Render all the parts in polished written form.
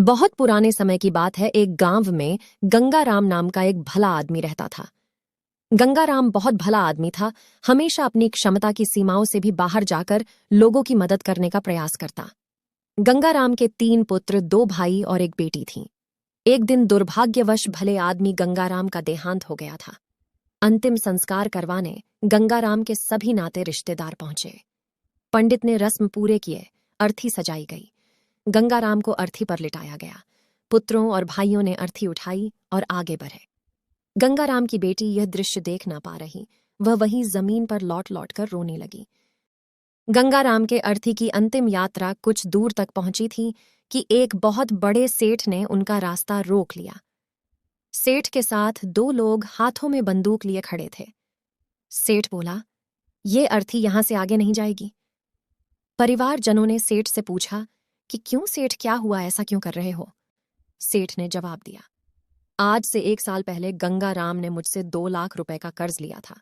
बहुत पुराने समय की बात है। एक गांव में गंगाराम नाम का एक भला आदमी रहता था। गंगाराम बहुत भला आदमी था, हमेशा अपनी क्षमता की सीमाओं से भी बाहर जाकर लोगों की मदद करने का प्रयास करता। गंगाराम के 3 पुत्र, 2 भाई और एक बेटी थीं। एक दिन दुर्भाग्यवश भले आदमी गंगाराम का देहांत हो गया था। अंतिम संस्कार करवाने गंगाराम के सभी नाते रिश्तेदार पहुंचे। पंडित ने रस्म पूरे किए, अर्थी सजाई गई। गंगाराम को अर्थी पर लिटाया गया। पुत्रों और भाइयों ने अर्थी उठाई और आगे बढ़े। गंगाराम की बेटी यह दृश्य देख ना पा रही, वह वहीं जमीन पर लौट लौट कर रोने लगी। गंगाराम के अर्थी की अंतिम यात्रा कुछ दूर तक पहुंची थी कि एक बहुत बड़े सेठ ने उनका रास्ता रोक लिया। सेठ के साथ 2 लोग हाथों में बंदूक लिए खड़े थे। सेठ बोला, ये अर्थी यहां से आगे नहीं जाएगी। परिवारजनों ने सेठ से पूछा कि क्यों सेठ, क्या हुआ, ऐसा क्यों कर रहे हो? सेठ ने जवाब दिया, आज से 1 साल पहले गंगाराम ने मुझसे 2 लाख रुपए का कर्ज लिया था।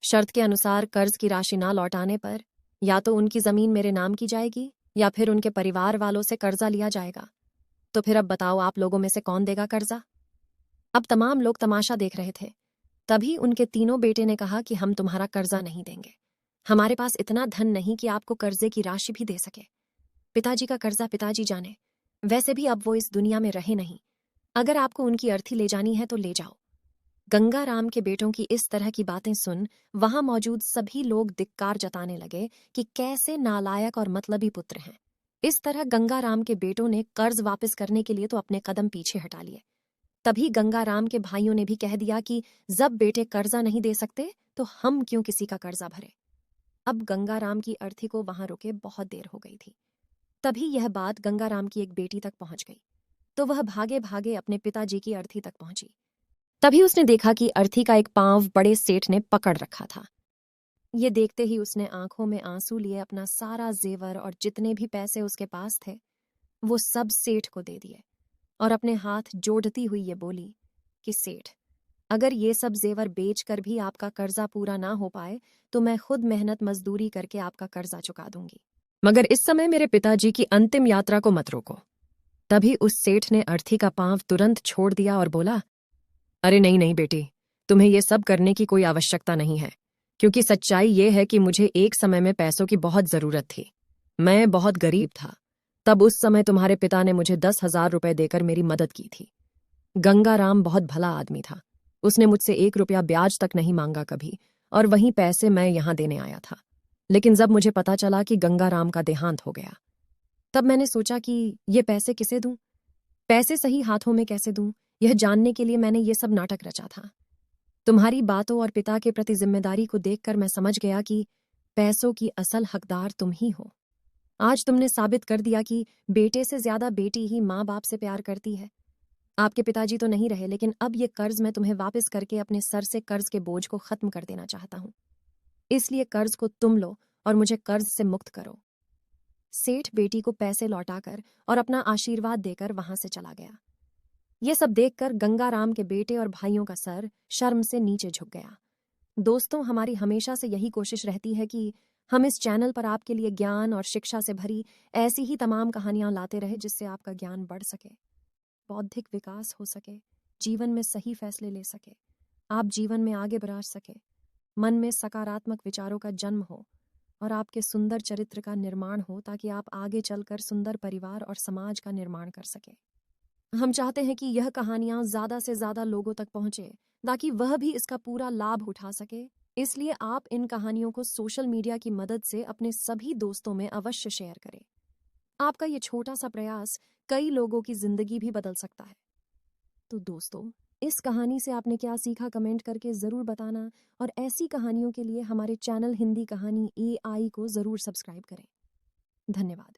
शर्त के अनुसार कर्ज की राशि ना लौटाने पर या तो उनकी जमीन मेरे नाम की जाएगी या फिर उनके परिवार वालों से कर्जा लिया जाएगा। तो फिर अब बताओ, आप लोगों में से कौन देगा कर्जा? अब तमाम लोग तमाशा देख रहे थे। तभी उनके तीनों बेटे ने कहा कि हम तुम्हारा कर्जा नहीं देंगे। हमारे पास इतना धन नहीं कि आपको कर्जे की राशि भी दे सके। पिताजी का कर्जा पिताजी जाने, वैसे भी अब वो इस दुनिया में रहे नहीं। अगर आपको उनकी अर्थी ले जानी है तो ले जाओ। गंगाराम के बेटों की इस तरह की बातें सुन वहां मौजूद सभी लोग धिक्कार जताने लगे कि कैसे नालायक और मतलबी पुत्र हैं। इस तरह गंगाराम के बेटों ने कर्ज वापस करने के लिए तो अपने कदम पीछे हटा लिए। तभी गंगाराम के भाइयों ने भी कह दिया कि जब बेटे कर्जा नहीं दे सकते तो हम क्यों किसी का कर्जा भरे। अब गंगाराम की अर्थी को वहां रुके बहुत देर हो गई थी। तभी यह बात गंगाराम की एक बेटी तक पहुंच गई, तो वह भागे भागे अपने पिताजी की अर्थी तक पहुंची। तभी उसने देखा कि अर्थी का एक पांव बड़े सेठ ने पकड़ रखा था। ये देखते ही उसने आंखों में आंसू लिए अपना सारा जेवर और जितने भी पैसे उसके पास थे वो सब सेठ को दे दिए और अपने हाथ जोड़ती हुई ये बोली कि सेठ, अगर ये सब जेवर बेचकर भी आपका कर्जा पूरा ना हो पाए तो मैं खुद मेहनत मजदूरी करके आपका कर्जा चुका दूंगी, मगर इस समय मेरे पिताजी की अंतिम यात्रा को मत रोको। तभी उस सेठ ने अर्थी का पांव तुरंत छोड़ दिया और बोला, अरे नहीं नहीं बेटी, तुम्हें ये सब करने की कोई आवश्यकता नहीं है, क्योंकि सच्चाई ये है कि मुझे एक समय में पैसों की बहुत जरूरत थी। मैं बहुत गरीब था। तब उस समय तुम्हारे पिता ने मुझे 10,000 रुपए देकर मेरी मदद की थी। गंगाराम बहुत भला आदमी था। उसने मुझसे 1 रुपया ब्याज तक नहीं मांगा कभी, और वहीं पैसे मैं यहां देने आया था। लेकिन जब मुझे पता चला कि गंगाराम का देहांत हो गया, तब मैंने सोचा कि ये पैसे किसे दूं, पैसे सही हाथों में कैसे दूं, यह जानने के लिए मैंने ये सब नाटक रचा था। तुम्हारी बातों और पिता के प्रति जिम्मेदारी को देखकर मैं समझ गया कि पैसों की असल हकदार तुम ही हो। आज तुमने साबित कर दिया कि बेटे से ज्यादा बेटी ही माँ बाप से प्यार करती है। आपके पिताजी तो नहीं रहे, लेकिन अब ये कर्ज मैं तुम्हें वापस करके अपने सर से कर्ज के बोझ को खत्म कर देना चाहता हूं। इसलिए कर्ज को तुम लो और मुझे कर्ज से मुक्त करो। सेठ बेटी को पैसे लौटाकर और अपना आशीर्वाद देकर वहां से चला गया। ये सब देखकर गंगाराम के बेटे और भाइयों का सर शर्म से नीचे झुक गया। दोस्तों, हमारी हमेशा से यही कोशिश रहती है कि हम इस चैनल पर आपके लिए ज्ञान और शिक्षा से भरी ऐसी ही तमाम कहानियां लाते रहे, जिससे आपका ज्ञान बढ़ सके, बौद्धिक विकास हो सके, जीवन में सही फैसले ले सके, आप जीवन में आगे बढ़ सके, मन में सकारात्मक विचारों का जन्म हो और आपके सुंदर चरित्र का निर्माण हो, ताकि आप आगे चलकर सुंदर परिवार और समाज का निर्माण कर सके। हम चाहते हैं कि यह कहानियां ज्यादा से ज्यादा लोगों तक पहुंचे, ताकि वह भी इसका पूरा लाभ उठा सके। इसलिए आप इन कहानियों को सोशल मीडिया की मदद से अपने सभी दोस्तों में अवश्य शेयर करें। आपका ये छोटा सा प्रयास कई लोगों की जिंदगी भी बदल सकता है। तो दोस्तों, इस कहानी से आपने क्या सीखा, कमेंट करके जरूर बताना, और ऐसी कहानियों के लिए हमारे चैनल हिंदी कहानी AI को जरूर सब्सक्राइब करें। धन्यवाद।